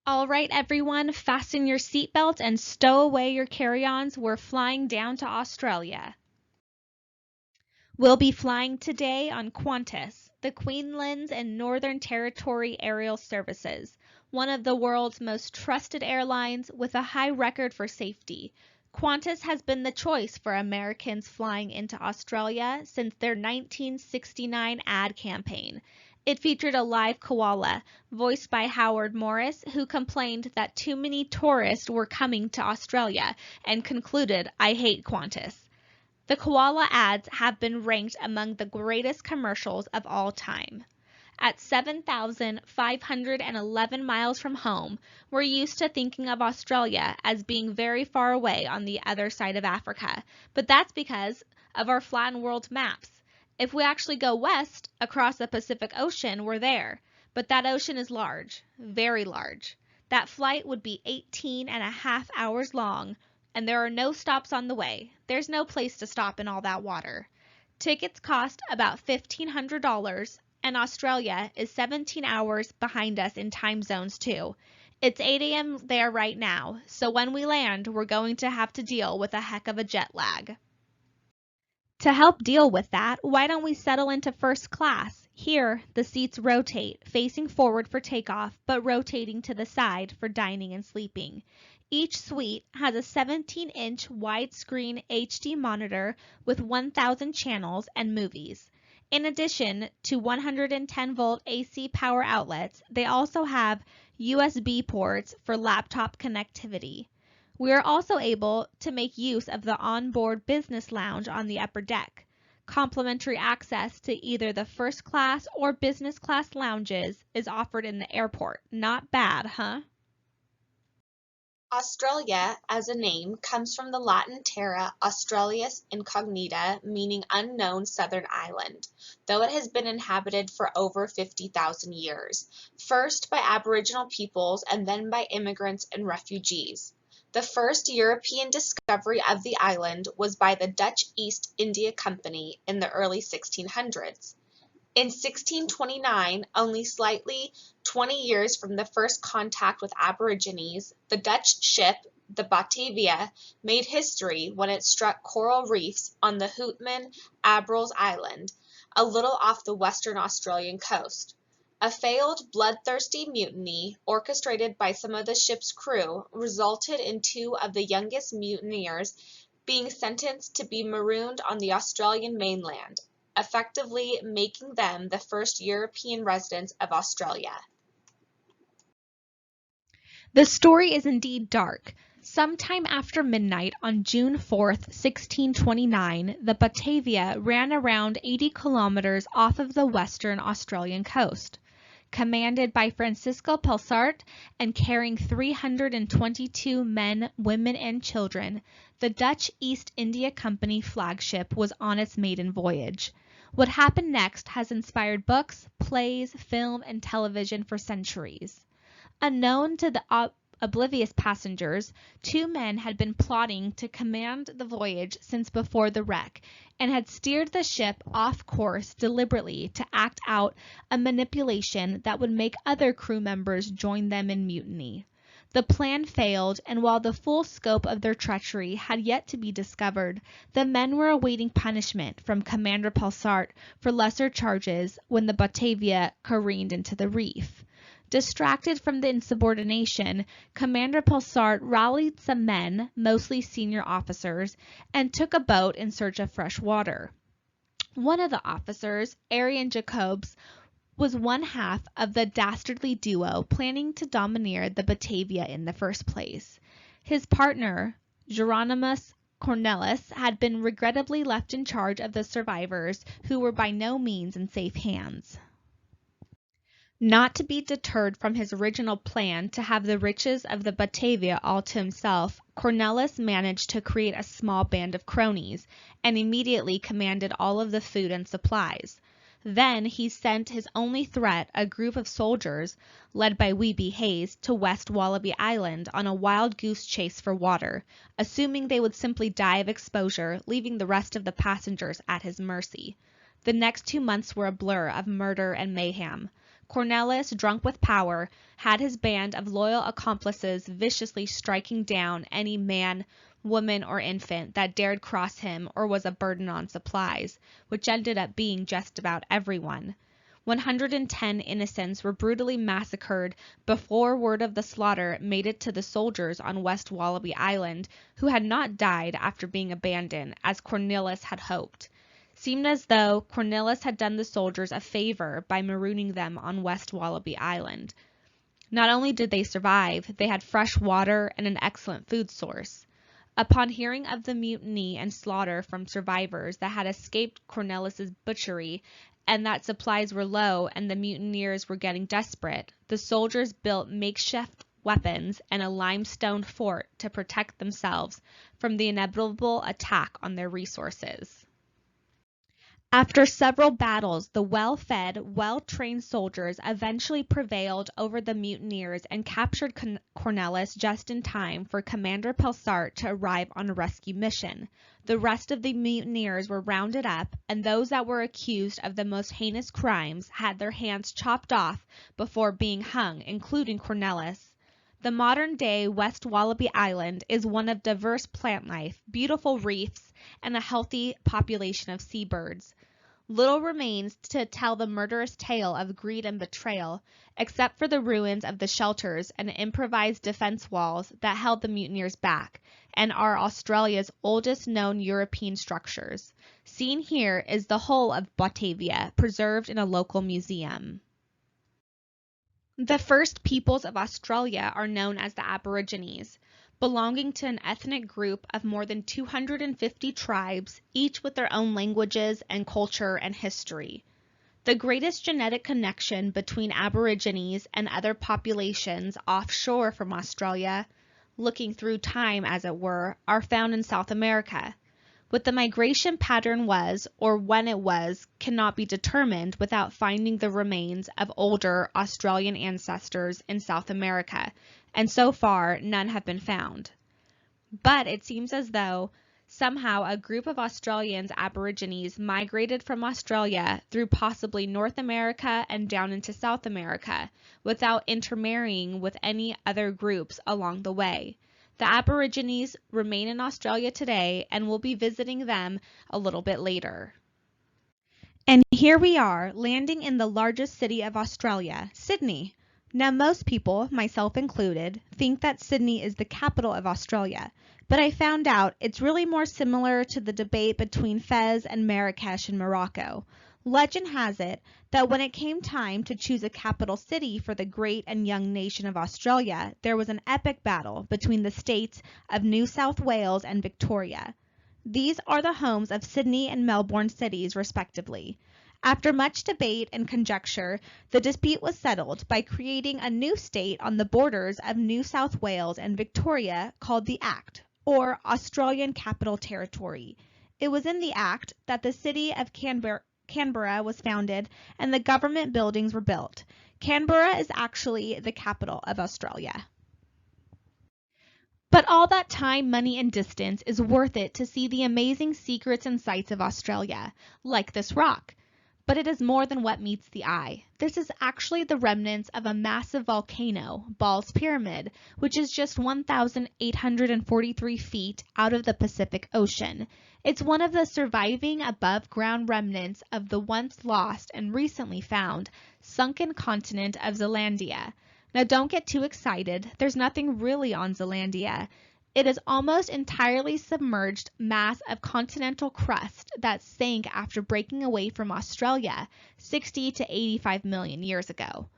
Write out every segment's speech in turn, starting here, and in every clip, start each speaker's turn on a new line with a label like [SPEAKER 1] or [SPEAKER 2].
[SPEAKER 1] All right, everyone, fasten your seatbelt and stow away your carry-ons. We're flying down to Australia. We'll be flying today on Qantas, the Queensland and Northern Territory Aerial Services, one of the world's most trusted airlines with a high record for safety. Qantas has been the choice for Americans flying into Australia since their 1969 ad campaign. It featured a live koala, voiced by Howard Morris, who complained that too many tourists were coming to Australia and concluded, "I hate Qantas." The koala ads have been ranked among the greatest commercials of all time. At 7,511 miles from home, we're used to thinking of Australia as being very far away on the other side of Africa, but that's because of our flattened world maps. If we actually go west across the Pacific Ocean, we're there, but that ocean is large, very large. That flight would be 18 and a half hours long, and there are no stops on the way. There's no place to stop in all that water. Tickets cost about $1,500, and Australia is 17 hours behind us in time zones too. It's 8 a.m. there right now, so when we land, we're going to have to deal with a heck of a jet lag. To help deal with that, why don't we settle into first class? Here, the seats rotate, facing forward for takeoff, but rotating to the side for dining and sleeping. Each suite has a 17-inch widescreen HD monitor with 1,000 channels and movies. In addition to 110-volt AC power outlets, they also have USB ports for laptop connectivity. We are also able to make use of the onboard business lounge on the upper deck. Complimentary access to either the first class or business class lounges is offered in the airport. Not bad, huh?
[SPEAKER 2] Australia, as a name, comes from the Latin terra australis incognita, meaning unknown southern island, though it has been inhabited for over 50,000 years, first by Aboriginal peoples and then by immigrants and refugees. The first European discovery of the island was by the Dutch East India Company in the early 1600s. In 1629, only slightly 20 years from the first contact with Aborigines, the Dutch ship, the Batavia, made history when it struck coral reefs on the Houtman Abrolhos Island, a little off the western Australian coast. A failed, bloodthirsty mutiny, orchestrated by some of the ship's crew, resulted in two of the youngest mutineers being sentenced to be marooned on the Australian mainland, effectively making them the first European residents of Australia.
[SPEAKER 1] The story is indeed dark. Sometime after midnight on June 4th, 1629, the Batavia ran around 80 kilometers off of the western Australian coast. Commanded by Francisco Pelsart and carrying 322 men, women, and children, the Dutch East India Company flagship was on its maiden voyage. What happened next has inspired books, plays, film, and television for centuries. Unknown to the oblivious passengers, two men had been plotting to command the voyage since before the wreck, and had steered the ship off course deliberately to act out a manipulation that would make other crew members join them in mutiny. The plan failed, and while the full scope of their treachery had yet to be discovered, the men were awaiting punishment from Commander Pelsart for lesser charges when the Batavia careened into the reef. Distracted from the insubordination, Commander Pelsart rallied some men, mostly senior officers, and took a boat in search of fresh water. One of the officers, Arian Jacobs, was one half of the dastardly duo planning to domineer the Batavia in the first place. His partner, Geronimus Cornelis, had been regrettably left in charge of the survivors, who were by no means in safe hands. Not to be deterred from his original plan to have the riches of the Batavia all to himself, Cornelis managed to create a small band of cronies, and immediately commanded all of the food and supplies. Then he sent his only threat, a group of soldiers, led by Weeby Hayes, to West Wallaby Island on a wild goose chase for water, assuming they would simply die of exposure, leaving the rest of the passengers at his mercy. The next 2 months were a blur of murder and mayhem. Cornelis, drunk with power, had his band of loyal accomplices viciously striking down any man, woman, or infant that dared cross him or was a burden on supplies, which ended up being just about everyone. 110 innocents were brutally massacred before word of the slaughter made it to the soldiers on West Wallaby Island, who had not died after being abandoned, as Cornelis had hoped. Seemed as though Cornelis had done the soldiers a favor by marooning them on West Wallaby Island. Not only did they survive, they had fresh water and an excellent food source. Upon hearing of the mutiny and slaughter from survivors that had escaped Cornelis's butchery, and that supplies were low and the mutineers were getting desperate, the soldiers built makeshift weapons and a limestone fort to protect themselves from the inevitable attack on their resources. After several battles, the well-fed, well-trained soldiers eventually prevailed over the mutineers and captured Cornelis just in time for Commander Pelsart to arrive on a rescue mission. The rest of the mutineers were rounded up, and those that were accused of the most heinous crimes had their hands chopped off before being hung, including Cornelis. The modern-day West Wallaby Island is one of diverse plant life, beautiful reefs, and a healthy population of seabirds. Little remains to tell the murderous tale of greed and betrayal, except for the ruins of the shelters and improvised defense walls that held the mutineers back, and are Australia's oldest known European structures. Seen here is the whole of Batavia, preserved in a local museum. The first peoples of Australia are known as the Aborigines, belonging to an ethnic group of more than 250 tribes, each with their own languages and culture and history. The greatest genetic connection between Aborigines and other populations offshore from Australia, looking through time as it were, are found in South America. What the migration pattern was, or when it was, cannot be determined without finding the remains of older Australian ancestors in South America, and so far none have been found. But it seems as though somehow a group of Australians Aborigines migrated from Australia through possibly North America and down into South America, without intermarrying with any other groups along the way. The Aborigines remain in Australia today, and we'll be visiting them a little bit later. And here we are, landing in the largest city of Australia, Sydney. Now most people, myself included, think that Sydney is the capital of Australia, but I found out it's really more similar to the debate between Fez and Marrakesh in Morocco. Legend has it that when it came time to choose a capital city for the great and young nation of Australia, there was an epic battle between the states of New South Wales and Victoria. These are the homes of Sydney and Melbourne cities, respectively. After much debate and conjecture, the dispute was settled by creating a new state on the borders of New South Wales and Victoria called the Act, or Australian Capital Territory. It was in the Act that the city of Canberra was founded and the government buildings were built. Canberra is actually the capital of Australia. But all that time, money, and distance is worth it to see the amazing secrets and sights of Australia, like this rock. But it is more than what meets the eye. This is actually the remnants of a massive volcano, Ball's Pyramid, which is just 1,843 feet out of the Pacific Ocean. It's one of the surviving above-ground remnants of the once lost and recently found sunken continent of Zealandia. Now don't get too excited, there's nothing really on Zealandia. It is almost entirely submerged mass of continental crust that sank after breaking away from Australia 60 to 85 million years ago.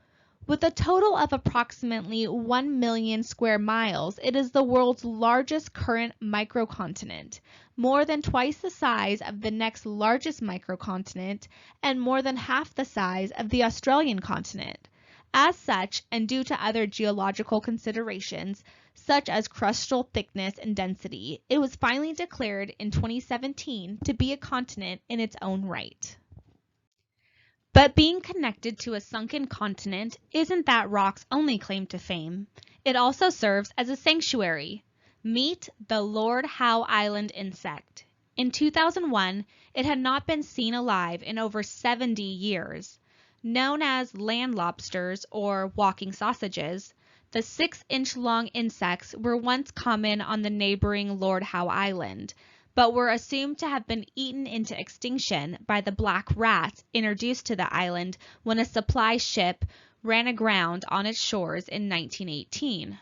[SPEAKER 1] With a total of approximately 1 million square miles, it is the world's largest current microcontinent, more than twice the size of the next largest microcontinent and more than half the size of the Australian continent. As such, and due to other geological considerations, such as crustal thickness and density, it was finally declared in 2017 to be a continent in its own right. But being connected to a sunken continent isn't that rock's only claim to fame. It also serves as a sanctuary. Meet the Lord Howe Island insect. In 2001, it had not been seen alive in over 70 years. Known as land lobsters or walking sausages, the 6-inch long insects were once common on the neighboring Lord Howe Island, but were assumed to have been eaten into extinction by the black rats introduced to the island when a supply ship ran aground on its shores in 1918.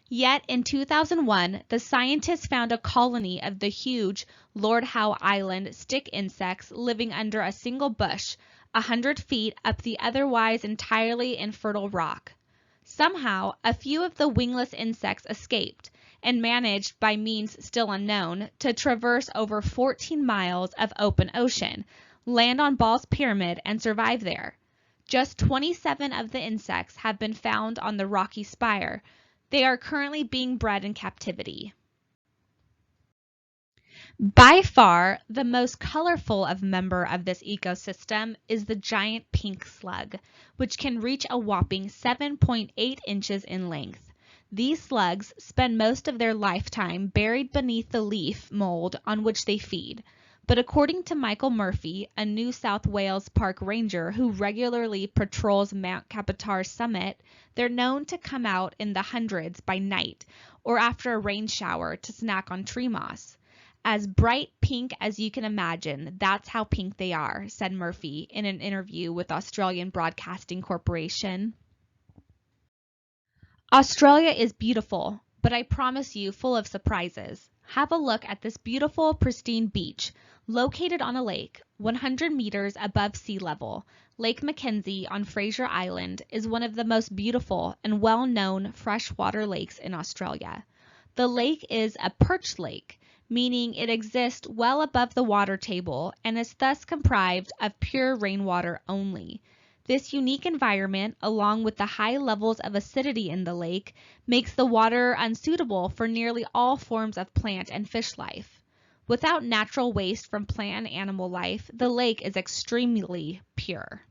[SPEAKER 1] Yet in 2001, the scientists found a colony of the huge Lord Howe Island stick insects living under a single bush, 100 feet up the otherwise entirely infertile rock. Somehow, a few of the wingless insects escaped and managed, by means still unknown, to traverse over 14 miles of open ocean, land on Ball's Pyramid, and survive there. Just 27 of the insects have been found on the rocky spire. They are currently being bred in captivity. By far, the most colorful member of this ecosystem is the giant pink slug, which can reach a whopping 7.8 inches in length. These slugs spend most of their lifetime buried beneath the leaf mold on which they feed. But according to Michael Murphy, a New South Wales park ranger who regularly patrols Mount Capitar's summit, they're known to come out in the hundreds by night or after a rain shower to snack on tree moss. As bright pink as you can imagine, that's how pink they are, said Murphy in an interview with Australian Broadcasting Corporation. Australia is beautiful, but I promise you full of surprises. Have a look at this beautiful, pristine beach, located on a lake 100 meters above sea level. Lake Mackenzie on Fraser Island is one of the most beautiful and well-known freshwater lakes in Australia. The lake is a perched lake, meaning it exists well above the water table and is thus comprised of pure rainwater only. This unique environment, along with the high levels of acidity in the lake, makes the water unsuitable for nearly all forms of plant and fish life. Without natural waste from plant and animal life, the lake is extremely pure.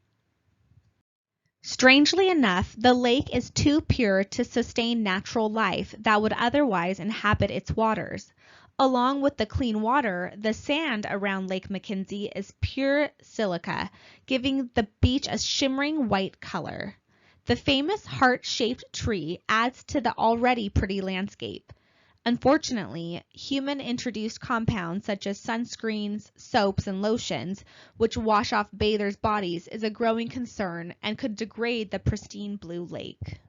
[SPEAKER 1] Strangely enough, the lake is too pure to sustain natural life that would otherwise inhabit its waters. Along with the clean water, the sand around Lake Mackenzie is pure silica, giving the beach a shimmering white color. The famous heart-shaped tree adds to the already pretty landscape. Unfortunately, human-introduced compounds such as sunscreens, soaps, and lotions, which wash off bathers' bodies, is a growing concern and could degrade the pristine blue lake.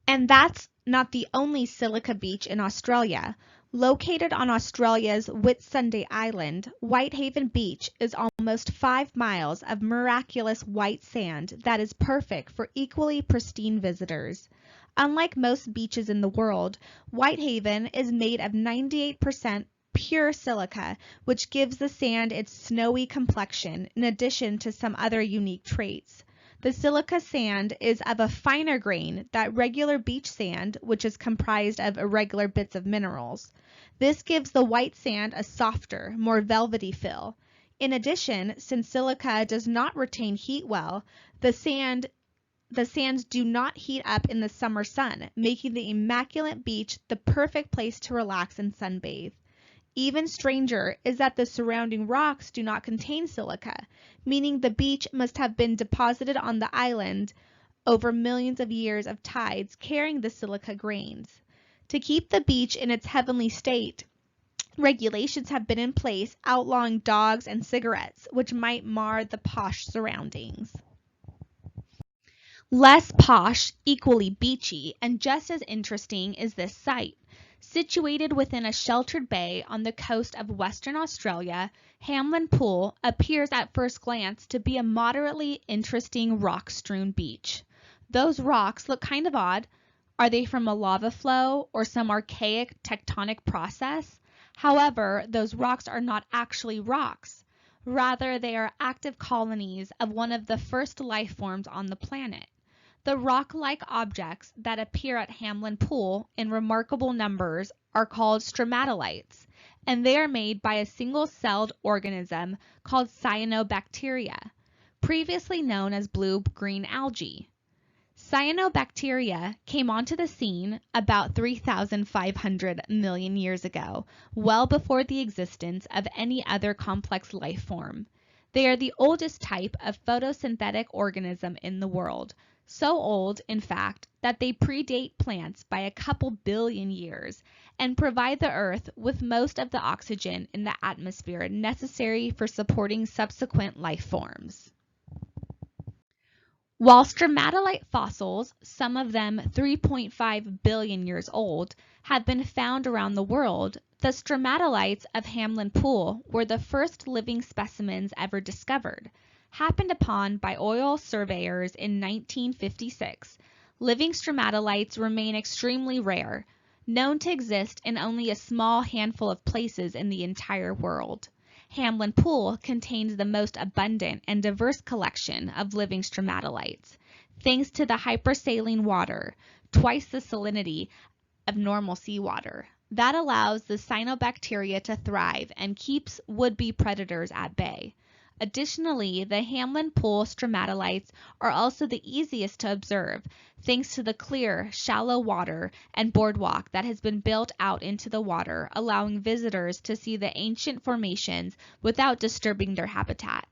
[SPEAKER 1] And that's not the only silica beach in Australia. Located on Australia's Whitsunday Island, Whitehaven Beach is almost 5 miles of miraculous white sand that is perfect for equally pristine visitors. Unlike most beaches in the world, Whitehaven is made of 98% pure silica, which gives the sand its snowy complexion in addition to some other unique traits. The silica sand is of a finer grain than regular beach sand, which is comprised of irregular bits of minerals. This gives the white sand a softer, more velvety feel. In addition, since silica does not retain heat well, the sands do not heat up in the summer sun, making the immaculate beach the perfect place to relax and sunbathe. Even stranger is that the surrounding rocks do not contain silica, meaning the beach must have been deposited on the island over millions of years of tides carrying the silica grains. To keep the beach in its heavenly state, regulations have been in place outlawing dogs and cigarettes, which might mar the posh surroundings. Less posh, equally beachy, and just as interesting is this site. Situated within a sheltered bay on the coast of Western Australia, Hamlin Pool appears at first glance to be a moderately interesting rock-strewn beach. Those rocks look kind of odd. Are they from a lava flow or some archaic tectonic process? However, those rocks are not actually rocks. Rather, they are active colonies of one of the first life forms on the planet. The rock-like objects that appear at Hamlin Pool in remarkable numbers are called stromatolites, and they are made by a single-celled organism called cyanobacteria, previously known as blue-green algae. Cyanobacteria came onto the scene about 3,500 million years ago, well before the existence of any other complex life form. They are the oldest type of photosynthetic organism in the world. So old, in fact, that they predate plants by a couple billion years and provide the Earth with most of the oxygen in the atmosphere necessary for supporting subsequent life forms. While stromatolite fossils, some of them 3.5 billion years old, have been found around the world, the stromatolites of Hamlin Pool were the first living specimens ever discovered. Happened upon by oil surveyors in 1956, living stromatolites remain extremely rare, known to exist in only a small handful of places in the entire world. Hamlin Pool contains the most abundant and diverse collection of living stromatolites, thanks to the hypersaline water, twice the salinity of normal seawater. That allows the cyanobacteria to thrive and keeps would-be predators at bay. Additionally, the Hamlin Pool stromatolites are also the easiest to observe, thanks to the clear, shallow water and boardwalk that has been built out into the water, allowing visitors to see the ancient formations without disturbing their habitat.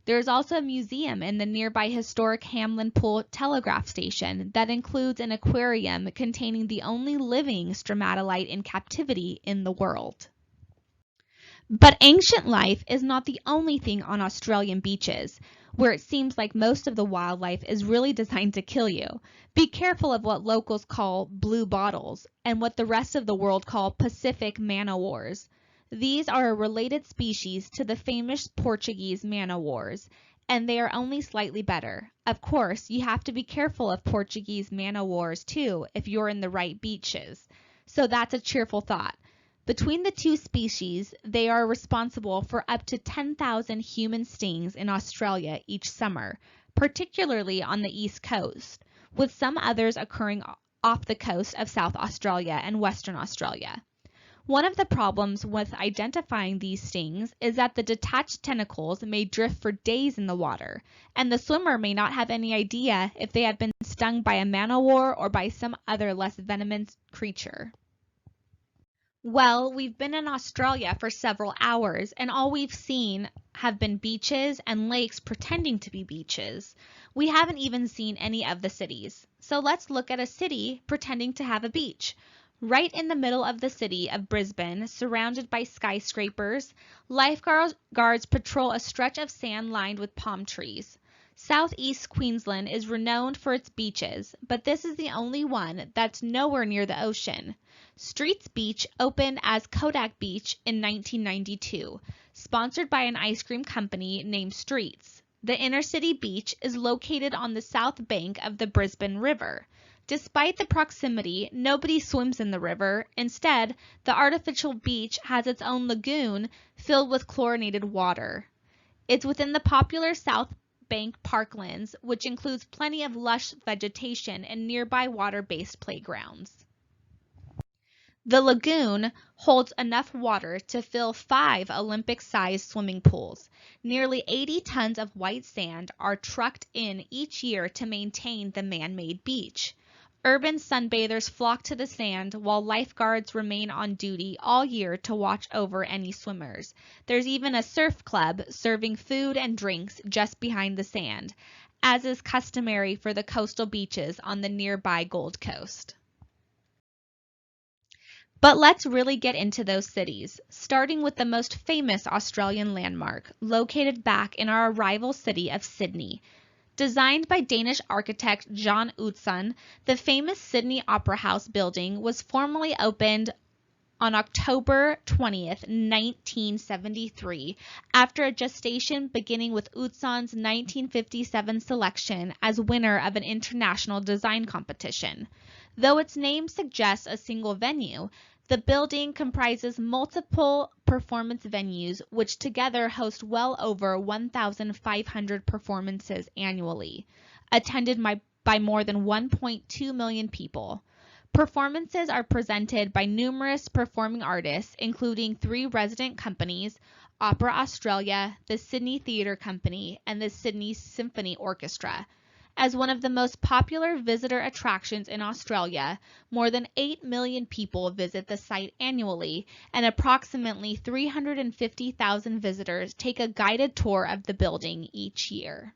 [SPEAKER 1] There is also a museum in the nearby historic Hamlin Pool telegraph station that includes an aquarium containing the only living stromatolite in captivity in the world. But ancient life is not the only thing on Australian beaches, where it seems like most of the wildlife is really designed to kill you. Be careful of what locals call blue bottles and what the rest of the world call Pacific man-o'-wars. These are a related species to the famous Portuguese man-o'-wars, and they are only slightly better. Of course, you have to be careful of Portuguese man-o'-wars too if you're in the right beaches. So that's a cheerful thought. Between the two species, they are responsible for up to 10,000 human stings in Australia each summer, particularly on the east coast, with some others occurring off the coast of South Australia and Western Australia. One of the problems with identifying these stings is that the detached tentacles may drift for days in the water, and the swimmer may not have any idea if they have been stung by a man-o'-war or by some other less venomous creature. Well, we've been in Australia for several hours, and all we've seen have been beaches and lakes pretending to be beaches. We haven't even seen any of the cities. So let's look at a city pretending to have a beach. Right in the middle of the city of Brisbane, surrounded by skyscrapers, lifeguards patrol a stretch of sand lined with palm trees. Southeast Queensland is renowned for its beaches, but this is the only one that's nowhere near the ocean. Streets Beach opened as Kodak Beach in 1992, sponsored by an ice cream company named Streets. The inner city beach is located on the south bank of the Brisbane River. Despite the proximity, nobody swims in the river. Instead, the artificial beach has its own lagoon filled with chlorinated water. It's within the popular South Bank parklands, which includes plenty of lush vegetation and nearby water-based playgrounds. The lagoon holds enough water to fill 5 Olympic-sized swimming pools. Nearly 80 tons of white sand are trucked in each year to maintain the man-made beach. Urban sunbathers flock to the sand while lifeguards remain on duty all year to watch over any swimmers. There's even a surf club serving food and drinks just behind the sand, as is customary for the coastal beaches on the nearby Gold Coast. But let's really get into those cities, starting with the most famous Australian landmark, located back in our arrival city of Sydney. Designed by Danish architect John Utzon, the famous Sydney Opera House building was formally opened on October 20th, 1973, after a gestation beginning with Utzon's 1957 selection as winner of an international design competition. Though its name suggests a single venue, the building comprises multiple performance venues which together host well over 1,500 performances annually, attended by more than 1.2 million people. Performances are presented by numerous performing artists, including 3 resident companies, Opera Australia, the Sydney Theatre Company, and the Sydney Symphony Orchestra. As one of the most popular visitor attractions in Australia, more than 8 million people visit the site annually, and approximately 350,000 visitors take a guided tour of the building each year.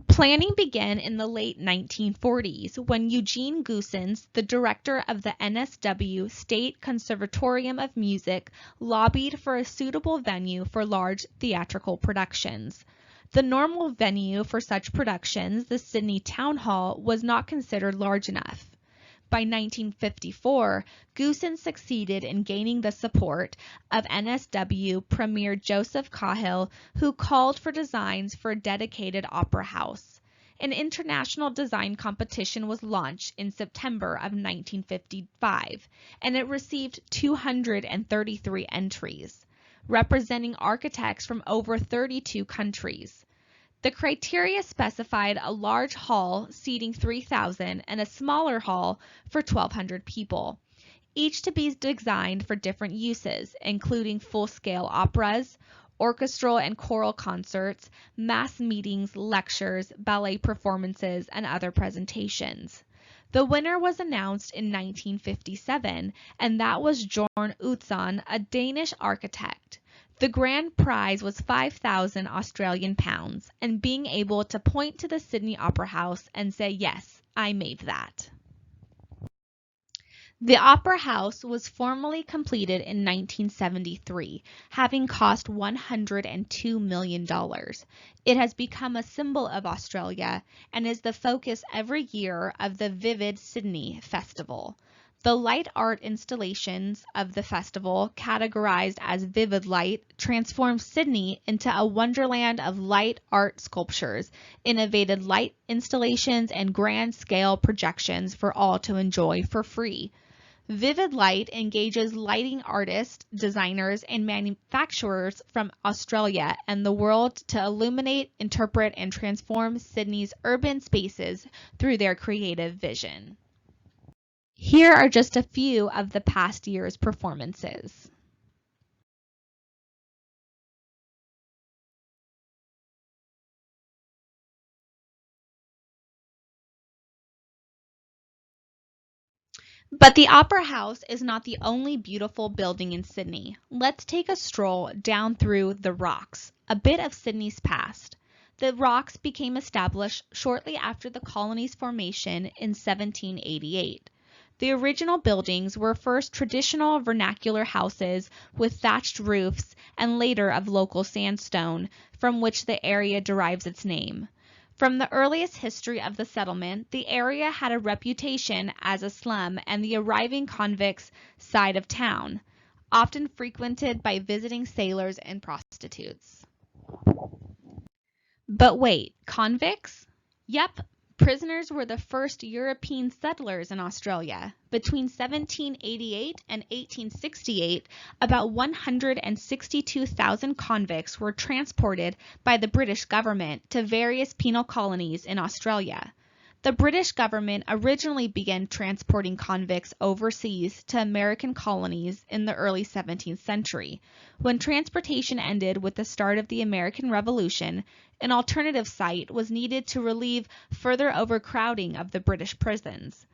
[SPEAKER 1] Planning began in the late 1940s when Eugene Goosens, the director of the NSW State Conservatorium of Music, lobbied for a suitable venue for large theatrical productions. The normal venue for such productions, the Sydney Town Hall, was not considered large enough. By 1954, Goosens succeeded in gaining the support of NSW Premier Joseph Cahill, who called for designs for a dedicated opera house. An international design competition was launched in September of 1955, and it received 233 entries, representing architects from over 32 countries. The criteria specified a large hall seating 3,000 and a smaller hall for 1,200 people, each to be designed for different uses, including full-scale operas, orchestral and choral concerts, mass meetings, lectures, ballet performances, and other presentations. The winner was announced in 1957, and that was Jorn Utzon, a Danish architect. The grand prize was 5,000 Australian pounds, and being able to point to the Sydney Opera House and say, "Yes, I made that." The Opera House was formally completed in 1973, having cost $102 million. It has become a symbol of Australia and is the focus every year of the Vivid Sydney Festival. The light art installations of the festival, categorized as Vivid Light, transform Sydney into a wonderland of light art sculptures, innovative light installations, and grand-scale projections for all to enjoy for free. Vivid Light engages lighting artists, designers, and manufacturers from Australia and the world to illuminate, interpret, and transform Sydney's urban spaces through their creative vision. Here are just a few of the past year's performances. But the Opera House is not the only beautiful building in Sydney. Let's take a stroll down through the Rocks, a bit of Sydney's past. The Rocks became established shortly after the colony's formation in 1788. The original buildings were first traditional vernacular houses with thatched roofs and later of local sandstone, from which the area derives its name. From the earliest history of the settlement, the area had a reputation as a slum and the arriving convicts' side of town, often frequented by visiting sailors and prostitutes. But wait, convicts? Yep, prisoners were the first European settlers in Australia. Between 1788 and 1868, about 162,000 convicts were transported by the British government to various penal colonies in Australia. The British government originally began transporting convicts overseas to American colonies in the early 17th century. When transportation ended with the start of the American Revolution, an alternative site was needed to relieve further overcrowding of the British prisons.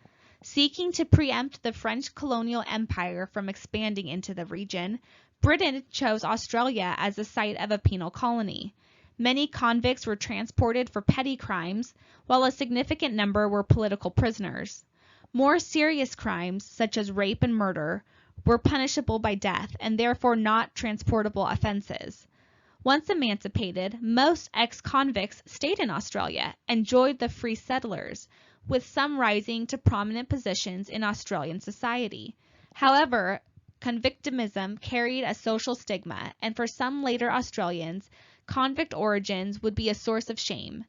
[SPEAKER 1] Seeking to preempt the French colonial empire from expanding into the region, Britain chose Australia as the site of a penal colony. Many convicts were transported for petty crimes, while a significant number were political prisoners. More serious crimes, such as rape and murder, were punishable by death and therefore not transportable offenses. Once emancipated, most ex-convicts stayed in Australia and joined the free settlers, with some rising to prominent positions in Australian society. However, convictimism carried a social stigma, and for some later Australians, convict origins would be a source of shame.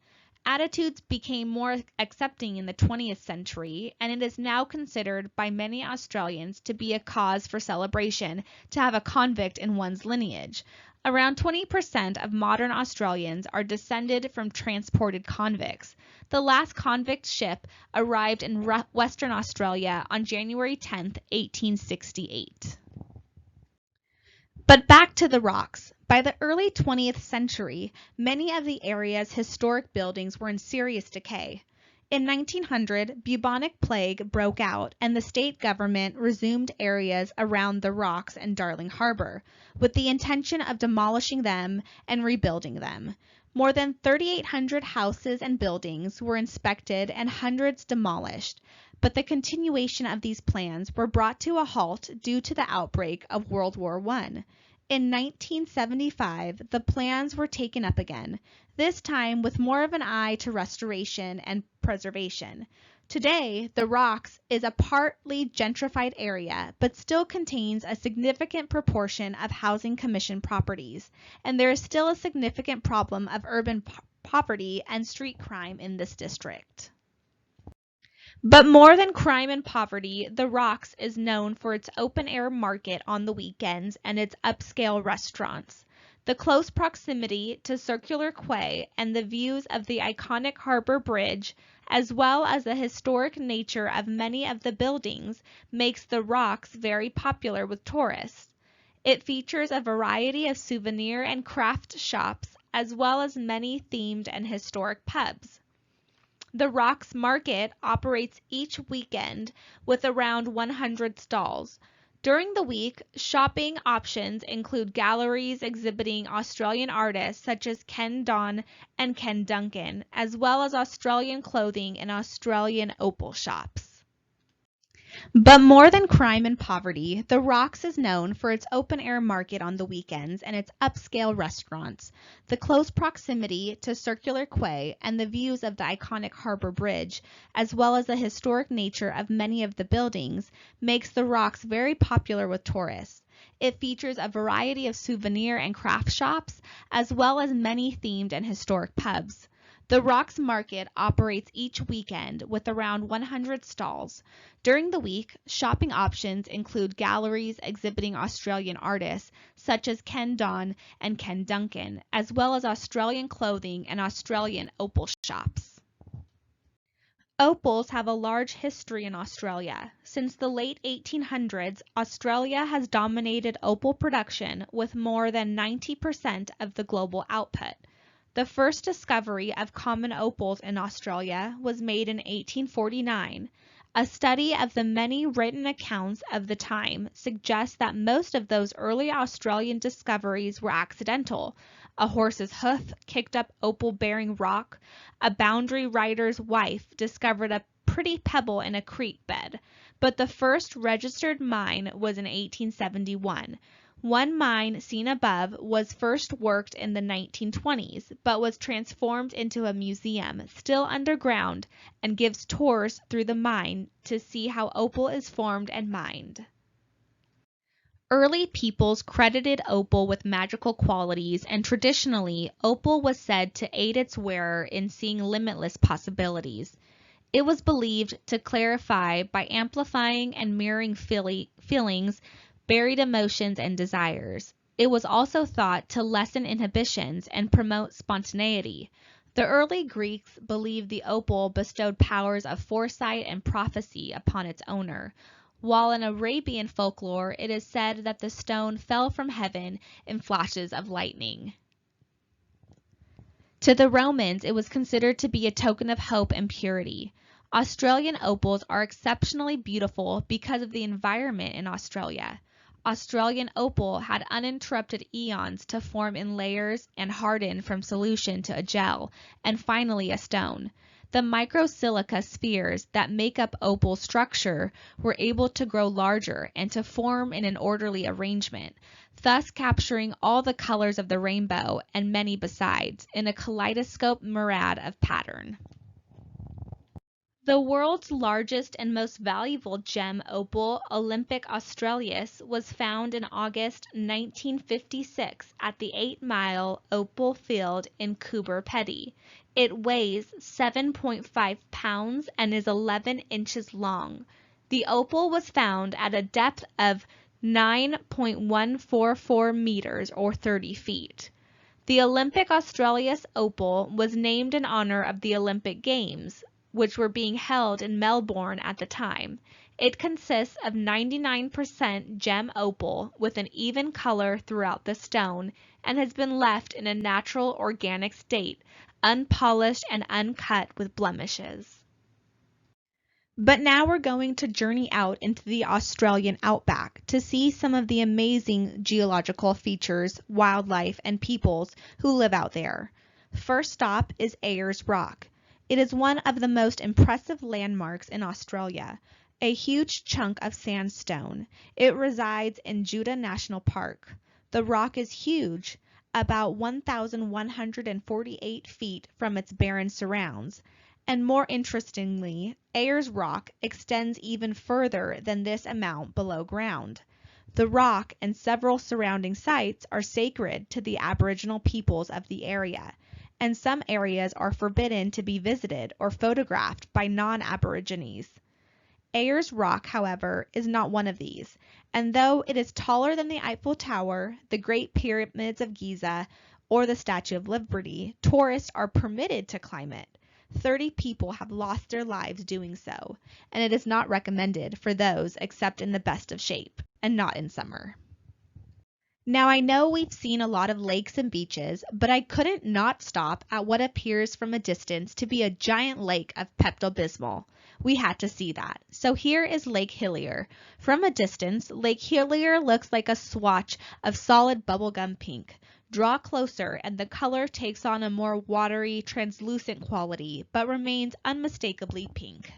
[SPEAKER 1] Attitudes became more accepting in the 20th century, and it is now considered by many Australians to be a cause for celebration to have a convict in one's lineage. Around 20% of modern Australians are descended from transported convicts. The last convict ship arrived in Western Australia on January 10, 1868. But back to the rocks. By the early 20th century, many of the area's historic buildings were in serious decay. In 1900, bubonic plague broke out and the state government resumed areas around the rocks and Darling Harbor, with the intention of demolishing them and rebuilding them. More than 3,800 houses and buildings were inspected and hundreds demolished, but the continuation of these plans were brought to a halt due to the outbreak of World War I. In 1975, the plans were taken up again, this time with more of an eye to restoration and preservation. Today, the Rocks is a partly gentrified area, but still contains a significant proportion of housing commission properties, and there is still a significant problem of urban poverty and street crime in this district. But more than crime and poverty, the Rocks is known for its open-air market on the weekends and its upscale restaurants. The close proximity to Circular Quay and the views of the iconic Harbor Bridge, as well as the historic nature of many of the buildings, makes the Rocks very popular with tourists. It features a variety of souvenir and craft shops, as well as many themed and historic pubs. The Rocks Market operates each weekend with around 100 stalls. During the week, shopping options include galleries exhibiting Australian artists such as Ken Don and Ken Duncan, as well as Australian clothing and Australian opal shops. But more than crime and poverty, the Rocks is known for its open-air market on the weekends and its upscale restaurants. The close proximity to Circular Quay and the views of the iconic Harbor Bridge, as well as the historic nature of many of the buildings, makes the Rocks very popular with tourists. It features a variety of souvenir and craft shops, as well as many themed and historic pubs. The Rocks Market operates each weekend with around 100 stalls. During the week, shopping options include galleries exhibiting Australian artists such as Ken Don and Ken Duncan, as well as Australian clothing and Australian opal shops. Opals have a large history in Australia. Since the late 1800s, Australia has dominated opal production with more than 90% of the global output. The first discovery of common opals in Australia was made in 1849. A study of the many written accounts of the time suggests that most of those early Australian discoveries were accidental. A horse's hoof kicked up opal-bearing rock. A boundary rider's wife discovered a pretty pebble in a creek bed. But the first registered mine was in 1871. One mine seen above was first worked in the 1920s, but was transformed into a museum still underground and gives tours through the mine to see how opal is formed and mined. Early peoples credited opal with magical qualities, and traditionally, opal was said to aid its wearer in seeing limitless possibilities. It was believed to clarify by amplifying and mirroring feelings, buried emotions, and desires. It was also thought to lessen inhibitions and promote spontaneity. The early Greeks believed the opal bestowed powers of foresight and prophecy upon its owner, while in Arabian folklore it is said that the stone fell from heaven in flashes of lightning. To the Romans, it was considered to be a token of hope and purity. Australian opals are exceptionally beautiful because of the environment in Australia. Australian opal had uninterrupted eons to form in layers and harden from solution to a gel, and finally a stone. The microsilica spheres that make up opal structure were able to grow larger and to form in an orderly arrangement, thus capturing all the colors of the rainbow and many besides in a kaleidoscope mirage of pattern. The world's largest and most valuable gem opal, Olympic Australis, was found in August 1956 at the 8-mile opal field in Coober Pedy. It weighs 7.5 pounds and is 11 inches long. The opal was found at a depth of 9.144 meters or 30 feet. The Olympic Australis opal was named in honor of the Olympic Games. which were being held in Melbourne at the time. It consists of 99% gem opal with an even color throughout the stone and has been left in a natural organic state, unpolished and uncut with blemishes. But now we're going to journey out into the Australian outback to see some of the amazing geological features, wildlife, and peoples who live out there. First stop is Ayers Rock. It is one of the most impressive landmarks in Australia, a huge chunk of sandstone. It resides in Judah National Park. The rock is huge, about 1,148 feet from its barren surrounds. And more interestingly, Ayers Rock extends even further than this amount below ground. The rock and several surrounding sites are sacred to the Aboriginal peoples of the area, and some areas are forbidden to be visited or photographed by non-Aborigines. Ayers Rock, however, is not one of these, and though it is taller than the Eiffel Tower, the Great Pyramids of Giza, or the Statue of Liberty, tourists are permitted to climb it. 30 people have lost their lives doing so, and it is not recommended for those except in the best of shape, and not in summer. Now I know we've seen a lot of lakes and beaches, but I couldn't not stop at what appears from a distance to be a giant lake of Pepto-Bismol. We had to see that. So here is Lake Hillier. From a distance, Lake Hillier looks like a swatch of solid bubblegum pink. Draw closer and the color takes on a more watery, translucent quality, but remains unmistakably pink.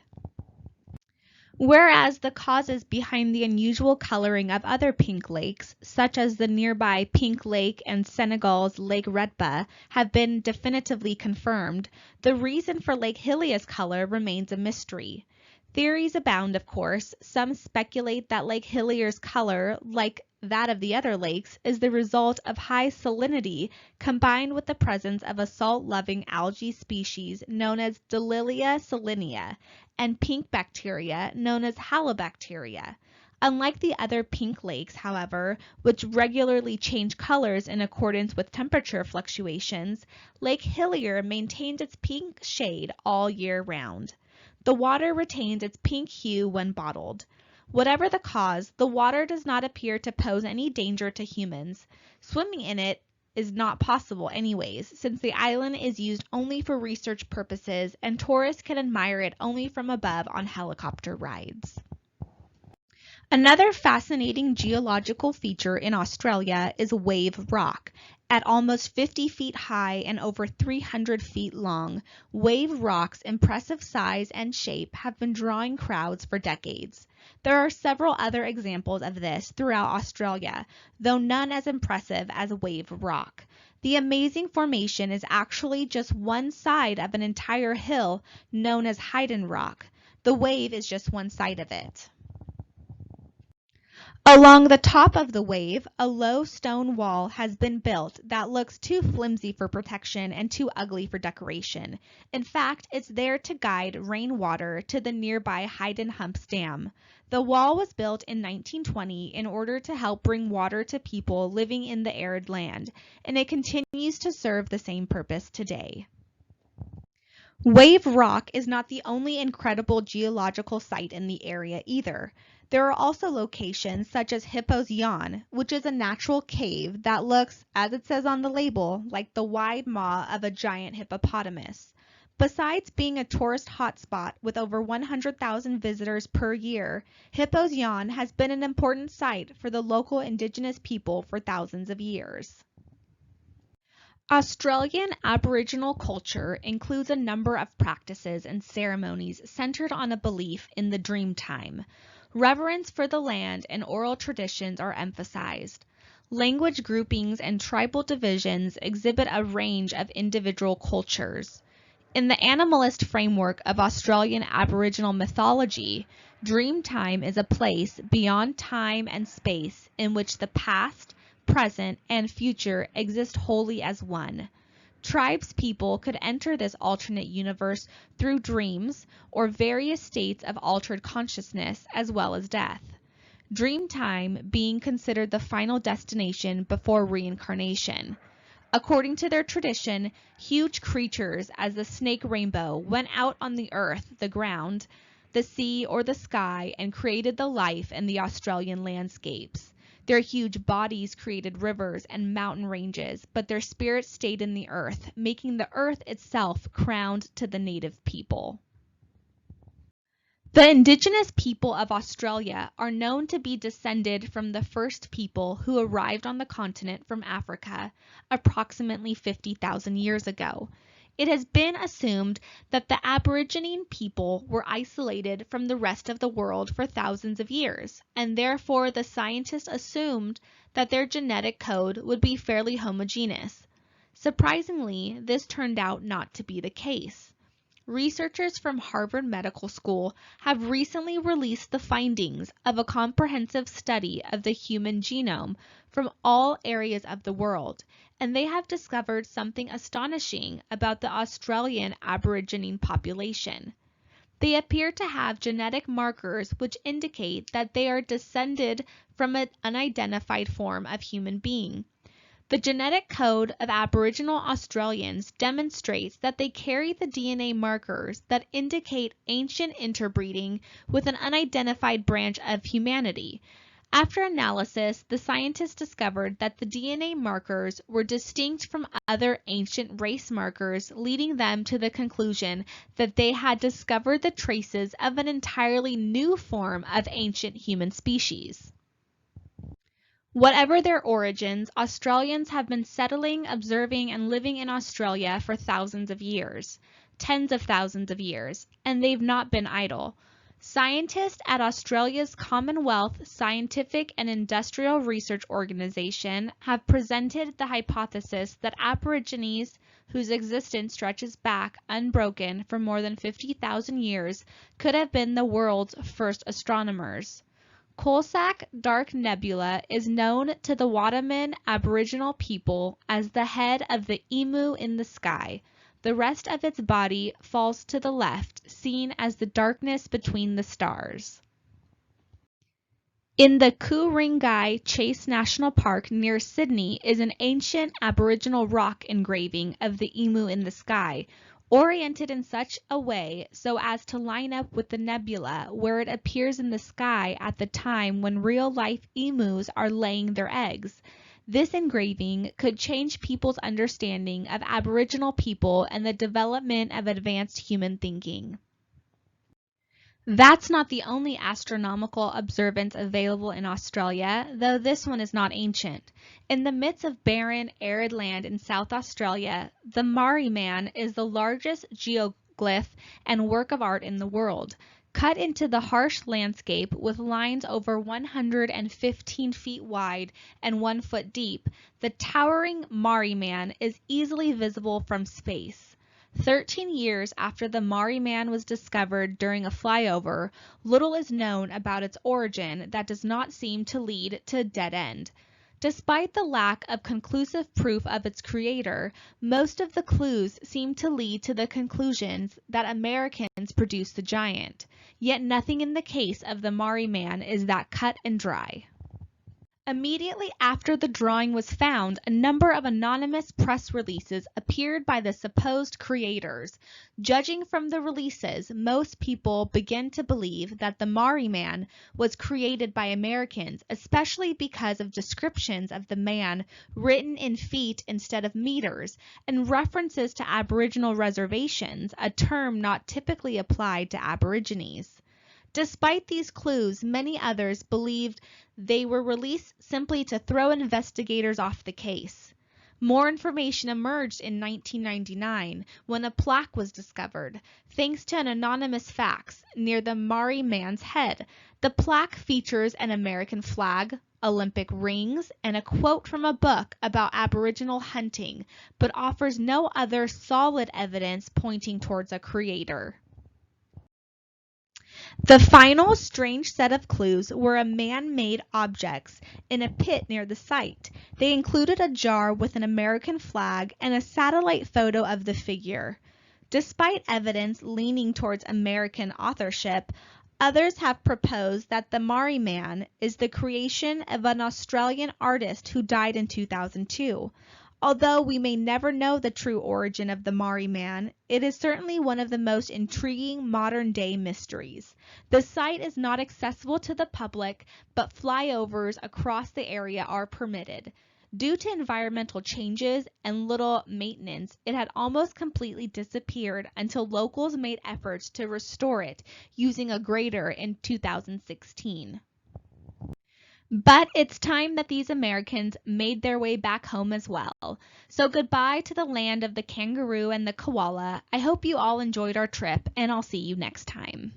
[SPEAKER 1] Whereas the causes behind the unusual coloring of other pink lakes, such as the nearby Pink Lake and Senegal's Lake Redba, have been definitively confirmed, the reason for Lake Hillier's color remains a mystery. Theories abound, of course. Some speculate that Lake Hillier's color, like that of the other lakes, is the result of high salinity combined with the presence of a salt-loving algae species known as Delilia salinea and pink bacteria known as halobacteria. Unlike the other pink lakes, however, which regularly change colors in accordance with temperature fluctuations, Lake Hillier maintains its pink shade all year round. The water retains its pink hue when bottled. Whatever the cause, the water does not appear to pose any danger to humans. Swimming in it is not possible anyways, since the island is used only for research purposes and tourists can admire it only from above on helicopter rides. Another fascinating geological feature in Australia is Wave Rock. At almost 50 feet high and over 300 feet long, Wave Rock's impressive size and shape have been drawing crowds for decades. There are several other examples of this throughout Australia, though none as impressive as Wave Rock. The amazing formation is actually just one side of an entire hill known as Hayden Rock. The wave is just one side of it. Along the top of the wave, a low stone wall has been built that looks too flimsy for protection and too ugly for decoration. In fact, it's there to guide rainwater to the nearby Hayden Humps Dam. The wall was built in 1920 in order to help bring water to people living in the arid land, and it continues to serve the same purpose today. Wave Rock is not the only incredible geological site in the area either. There are also locations such as Hippo's Yawn, which is a natural cave that looks, as it says on the label, like the wide maw of a giant hippopotamus. Besides being a tourist hotspot with over 100,000 visitors per year, Hippo's Yawn has been an important site for the local indigenous people for thousands of years. Australian Aboriginal culture includes a number of practices and ceremonies centered on a belief in the dream time. Reverence for the land and oral traditions are emphasized. Language groupings and tribal divisions exhibit a range of individual cultures. In the animalist framework of Australian Aboriginal mythology, dream time is a place beyond time and space in which the past, present, and future exist wholly as one. Tribespeople could enter this alternate universe through dreams or various states of altered consciousness as well as death. Dream time being considered the final destination before reincarnation. According to their tradition, huge creatures as the snake rainbow went out on the earth, the ground, the sea, or the sky and created the life in the Australian landscapes. Their huge bodies created rivers and mountain ranges, but their spirits stayed in the earth, making the earth itself crowned to the native people. The indigenous people of Australia are known to be descended from the first people who arrived on the continent from Africa approximately 50,000 years ago. It has been assumed that the Aborigine people were isolated from the rest of the world for thousands of years, and therefore the scientists assumed that their genetic code would be fairly homogeneous. Surprisingly, this turned out not to be the case. Researchers from Harvard Medical School have recently released the findings of a comprehensive study of the human genome from all areas of the world, and they have discovered something astonishing about the Australian Aborigine population. They appear to have genetic markers which indicate that they are descended from an unidentified form of human being. The genetic code of Aboriginal Australians demonstrates that they carry the DNA markers that indicate ancient interbreeding with an unidentified branch of humanity. After analysis, the scientists discovered that the DNA markers were distinct from other ancient race markers, leading them to the conclusion that they had discovered the traces of an entirely new form of ancient human species. Whatever their origins, Australians have been settling, observing, and living in Australia for thousands of years, tens of thousands of years, and they've not been idle. Scientists at Australia's Commonwealth Scientific and Industrial Research Organisation have presented the hypothesis that Aborigines, whose existence stretches back unbroken for more than 50,000 years, could have been the world's first astronomers. Coalsack Dark Nebula is known to the Watamin Aboriginal people as the head of the emu in the sky. The rest of its body falls to the left, seen as the darkness between the stars. In the Ku-ring-gai Chase National Park near Sydney is an ancient Aboriginal rock engraving of the emu in the sky, oriented in such a way so as to line up with the nebula where it appears in the sky at the time when real-life emus are laying their eggs. This engraving could change people's understanding of Aboriginal people and the development of advanced human thinking. That's not the only astronomical observance available in Australia, though this one is not ancient. In the midst of barren, arid land in South Australia, the Maori Man is the largest geoglyph and work of art in the world. Cut into the harsh landscape with lines over 115 feet wide and 1 foot deep, the towering Maori Man is easily visible from space. 13 years after the Maori Man was discovered during a flyover, little is known about its origin that does not seem to lead to a dead end. Despite the lack of conclusive proof of its creator, most of the clues seem to lead to the conclusions that Americans produced the giant. Yet nothing in the case of the Maori Man is that cut and dry. Immediately after the drawing was found, a number of anonymous press releases appeared by the supposed creators. Judging from the releases, most people begin to believe that the Maori Man was created by Americans, especially because of descriptions of the man written in feet instead of meters, and references to Aboriginal reservations, a term not typically applied to Aborigines. Despite these clues, many others believed they were released simply to throw investigators off the case. More information emerged in 1999 when a plaque was discovered, thanks to an anonymous fax, near the Maori Man's head. The plaque features an American flag, Olympic rings, and a quote from a book about Aboriginal hunting, but offers no other solid evidence pointing towards a creator. The final strange set of clues were man-made objects in a pit near the site. They included a jar with an American flag and a satellite photo of the figure. Despite evidence leaning towards American authorship, others have proposed that the Maori Man is the creation of an Australian artist who died in 2002. Although we may never know the true origin of the Maori man, it is certainly one of the most intriguing modern-day mysteries. The site is not accessible to the public, but flyovers across the area are permitted. Due to environmental changes and little maintenance, it had almost completely disappeared until locals made efforts to restore it using a grader in 2016. But it's time that these Americans made their way back home as well. So goodbye to the land of the kangaroo and the koala. I hope you all enjoyed our trip, and I'll see you next time.